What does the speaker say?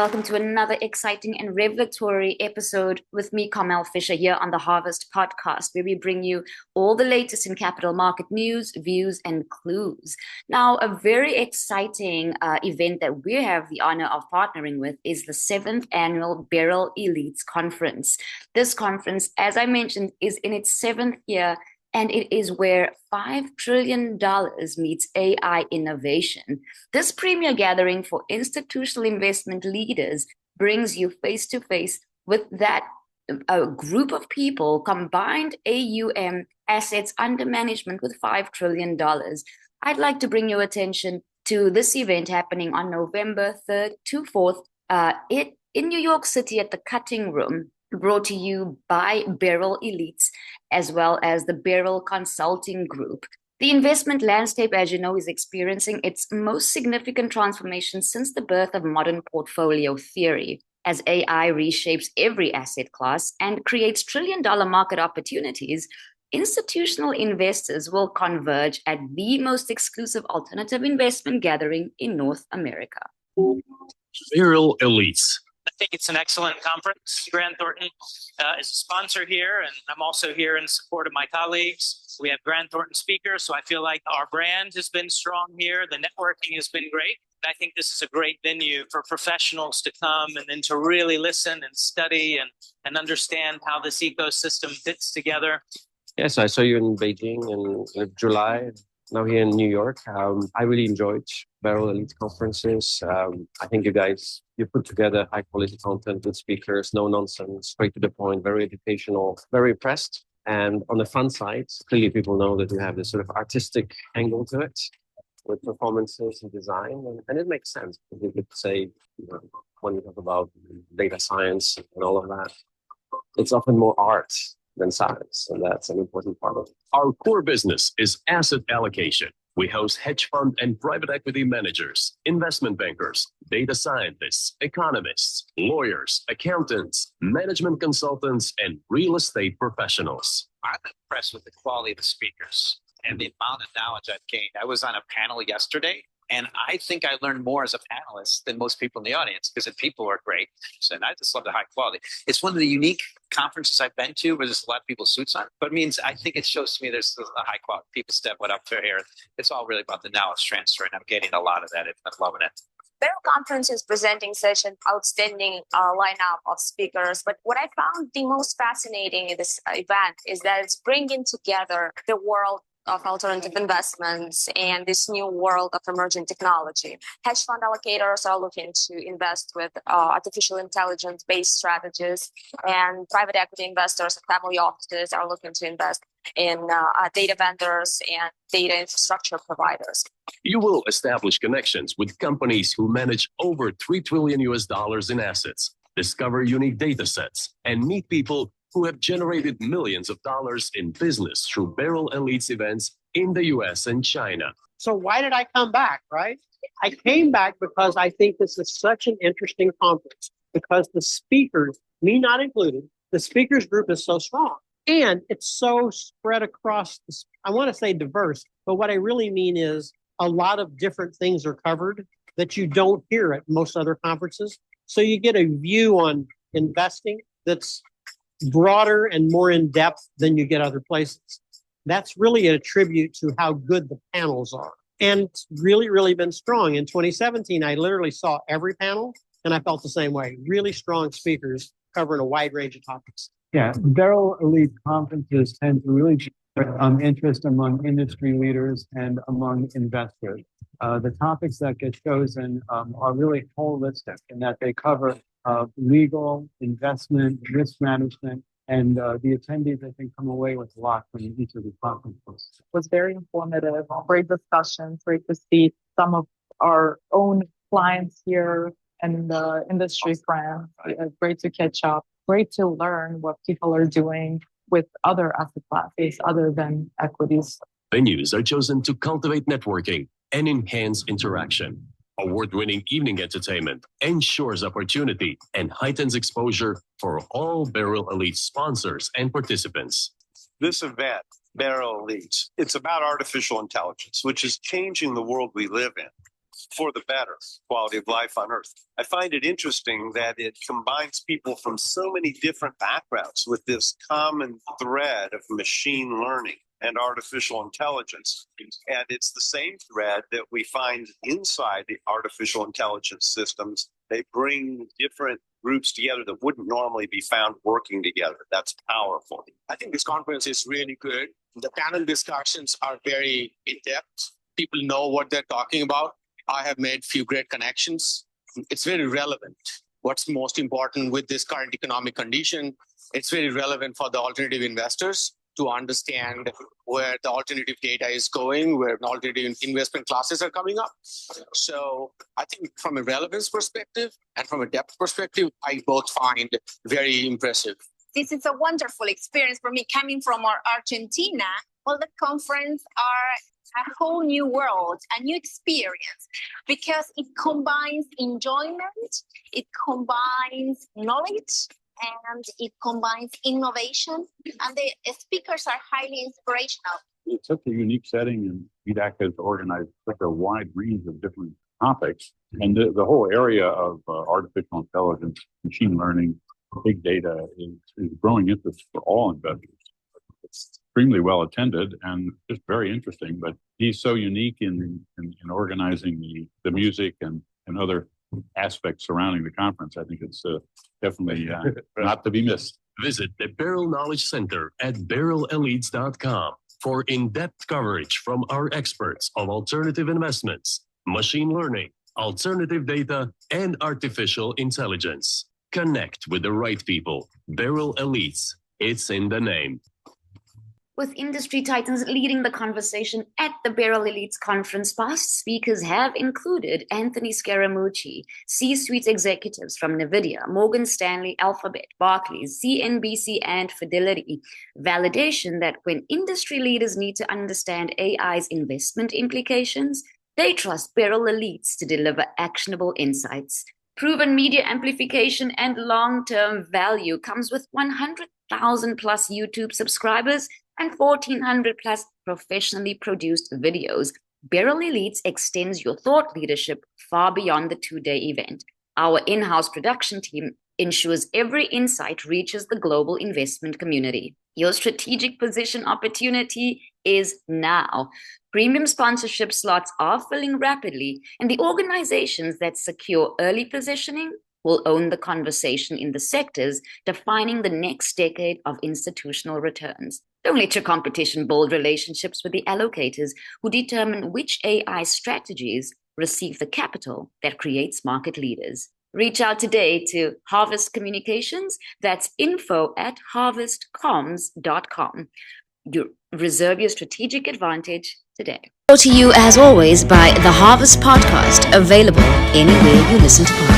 welcome to another exciting and revelatory episode with me, Carmel Fisher, here on the Harvest Podcast, where we bring you all the latest in capital market news, views, and clues. Now, a very exciting event that we have the honor of partnering with is the 7th annual Beryl Elites Conference. This conference, as I mentioned, is in its 7th year, and it is where $5 trillion meets AI innovation. This premier gathering for institutional investment leaders brings you face-to-face with that group of people, combined AUM, assets under management with $5 trillion. I'd like to bring your attention to this event happening on November 3rd to 4th in New York City at the Cutting Room, brought to you by Beryl Elites, as well as the Beryl Consulting Group. The investment landscape, as you know, is experiencing its most significant transformation since the birth of modern portfolio theory. As AI reshapes every asset class and creates trillion-dollar market opportunities, institutional investors will converge at the most exclusive alternative investment gathering in North America. Beryl Elites. I think it's an excellent conference. Grant Thornton is a sponsor here, and I'm also here in support of my colleagues. We have Grant Thornton speakers, so I feel like our brand has been strong here. The networking has been great. I think this is a great venue for professionals to come and then to really listen and study and understand how this ecosystem fits together. Yes, I saw you in Beijing in July. Now here in New York. I really enjoyed Beryl Elite conferences. I think you put together high quality content with speakers, no nonsense, straight to the point, very educational, very impressed. And on the fun side, clearly people know that you have this sort of artistic angle to it with performances and design. And it makes sense. You could say, when you talk about data science and all of that, it's often more art than science, and that's an important part of it. Our core business is asset allocation. We host hedge fund and private equity managers, investment bankers, data scientists, economists, lawyers, accountants, management consultants, and real estate professionals. I'm impressed with the quality of the speakers and the amount of knowledge I've gained. I was on a panel yesterday, and I think I learned more as a panelist than most people in the audience because the people are great. And I just love the high quality. It's one of the unique conferences I've been to where there's a lot of people's suits on. But it means I think it shows to me there's a high quality. People step up for here. It's all really about the knowledge transfer, and I'm getting a lot of that. I'm loving it. Beryl Conference is presenting such an outstanding lineup of speakers. But what I found the most fascinating in this event is that it's bringing together the world of alternative investments and this new world of emerging technology. Hedge fund allocators are looking to invest with artificial intelligence-based strategies, and private equity investors and family offices are looking to invest in data vendors and data infrastructure providers. You will establish connections with companies who manage over $3 trillion in assets, discover unique data sets, and meet people who have generated millions of dollars in business through Beryl Elites events in the US and China. So why did I come back, right? I came back because I think this is such an interesting conference, because the speakers, me not included, the speakers group is so strong. And it's so spread across, I want to say diverse, but what I really mean is a lot of different things are covered that you don't hear at most other conferences. So you get a view on investing that's broader and more in depth than you get other places. That's really a tribute to how good the panels are. And it's really, really been strong. In 2017, I literally saw every panel and I felt the same way. Really strong speakers covering a wide range of topics. Yeah, Beryl Elite conferences tend to really generate interest among industry leaders and among investors. The topics that get chosen are really holistic in that they cover legal, investment, risk management, and the attendees, I think, come away with a lot from each of the conferences. It was very informative, great discussions, great to see some of our own clients here and the industry friends. Great to catch up, great to learn what people are doing with other asset classes other than equities. Venues are chosen to cultivate networking and enhance interaction. Award-winning evening entertainment ensures opportunity and heightens exposure for all Beryl Elite sponsors and participants. This event, Beryl Elites, it's about artificial intelligence, which is changing the world we live in. for the better quality of life on Earth. I find it interesting that it combines people from so many different backgrounds with this common thread of machine learning and artificial intelligence. And it's the same thread that we find inside the artificial intelligence systems. They bring different groups together that wouldn't normally be found working together. That's powerful. I think this conference is really good. The panel discussions are very in-depth. People know what they're talking about. I have made few great connections. It's very relevant. What's most important with this current economic condition, it's very relevant for the alternative investors to understand where the alternative data is going, where alternative investment classes are coming up. So I think from a relevance perspective and from a depth perspective, I both find very impressive. This is a wonderful experience for me coming from Argentina. All the conference are a whole new world, a new experience, because it combines enjoyment, it combines knowledge, and it combines innovation, and the speakers are highly inspirational. It's such a unique setting, and EDAC has organized such a wide range of different topics. And the whole area of artificial intelligence, machine learning, big data is growing interest for all investors. It's extremely well attended and just very interesting, but he's so unique in organizing the music and other aspects surrounding the conference. I think it's definitely not to be missed. Visit the Beryl Knowledge Center at BerylElites.com for in-depth coverage from our experts on alternative investments, machine learning, alternative data, and artificial intelligence. Connect with the right people. Beryl Elites. It's in the name. With industry titans leading the conversation at the Beryl Elites conference, past speakers have included Anthony Scaramucci, C-suite executives from NVIDIA, Morgan Stanley, Alphabet, Barclays, CNBC, and Fidelity. Validation that when industry leaders need to understand AI's investment implications, they trust Beryl Elites to deliver actionable insights. Proven media amplification and long-term value comes with 100,000 plus YouTube subscribers and 1,400 plus professionally produced videos. Beryl Elites extends your thought leadership far beyond the two-day event. Our in-house production team ensures every insight reaches the global investment community. Your strategic position opportunity is now. Premium sponsorship slots are filling rapidly, and the organizations that secure early positioning will own the conversation in the sectors defining the next decade of institutional returns. Don't let your competition build relationships with the allocators who determine which AI strategies receive the capital that creates market leaders. Reach out today to Harvest Communications. That's info@harvestcoms.com. You reserve your strategic advantage today. Brought to you, as always, by the Harvest Podcast, available anywhere you listen to podcasts.